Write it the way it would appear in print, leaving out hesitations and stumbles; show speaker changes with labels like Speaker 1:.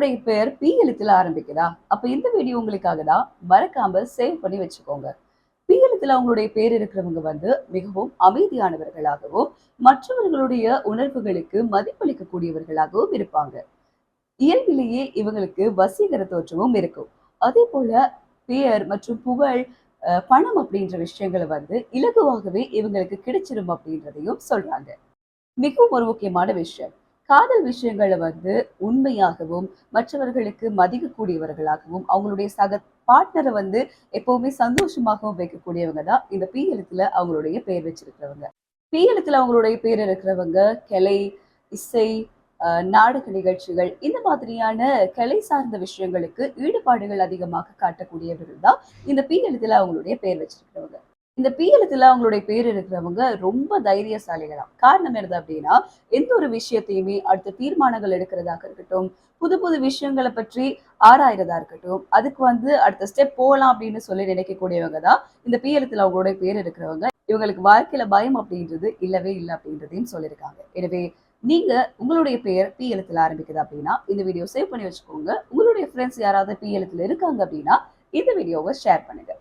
Speaker 1: உங்களுடைய பெயர் பி எழுத்துல ஆரம்பிக்குதா? அப்ப இந்த வீடியோ உங்களுக்காக தான். மறக்காம சேவ் பண்ணி வச்சுக்கோங்க. பி எழுத்துல அவங்களுடைய பேர் இருக்கிறவங்க வந்து மிகவும் அமைதியானவர்களாகவும், மற்றவர்களுடைய உணர்வுகளுக்கு மதிப்பளிக்கக்கூடியவர்களாகவும் இருப்பாங்க. இயல்பிலேயே இவங்களுக்கு வசீகர தோற்றமும் இருக்கும். அதே போல பெயர் மற்றும் புகழ், பணம் அப்படின்ற விஷயங்களை வந்து இலகுவாகவே இவங்களுக்கு கிடைச்சிரும் அப்படின்றதையும் சொல்றாங்க. மிகவும் ஒரு முக்கியமான விஷயம். காதல் விஷயங்கள வந்து உண்மையாகவும், மற்றவர்களுக்கு மதிக்கக்கூடியவர்களாகவும், அவங்களுடைய சக பார்ட்னர வந்து எப்பவுமே சந்தோஷமாகவும் வைக்கக்கூடியவங்க தான் இந்த பி எழுத்துல அவங்களுடைய பெயர் வச்சிருக்கிறவங்க. பி எழுத்துல அவங்களுடைய பேர் இருக்கிறவங்க கலை, இசை, நாடக நிகழ்ச்சிகள் இந்த மாதிரியான கலை சார்ந்த விஷயங்களுக்கு ஈடுபாடுகள் அதிகமாக காட்டக்கூடியவர்கள் தான் இந்த பி எழுத்துல அவங்களுடைய பெயர் வச்சிருக்கிறவங்க. இந்த பி எழுத்துல அவங்களுடைய பேர் இருக்கிறவங்க ரொம்ப தைரியசாலிகளாம். காரணம் என்னது அப்படின்னா, எந்த ஒரு விஷயத்தையுமே அடுத்த தீர்மானங்கள் எடுக்கிறதாக இருக்கட்டும், புது புது விஷயங்களை பற்றி ஆராயிறதா இருக்கட்டும், அதுக்கு வந்து அடுத்த ஸ்டெப் போகலாம் அப்படின்னு சொல்லி நினைக்கக்கூடியவங்க தான் இந்த பி எழுத்துல அவங்களுடைய பேர் இருக்கிறவங்க. இவங்களுக்கு வாழ்க்கையில பயம் அப்படின்றது இல்லவே இல்லை அப்படின்றதையும் சொல்லியிருக்காங்க. எனவே நீங்க உங்களுடைய பெயர் பி எழுத்துல ஆரம்பிக்குது அப்படின்னா இந்த வீடியோ சேவ் பண்ணி வச்சுக்கோங்க. உங்களுடைய ஃப்ரெண்ட்ஸ் யாராவது பி எழுத்துல இருக்காங்க அப்படின்னா இந்த வீடியோவை ஷேர் பண்ணுங்க.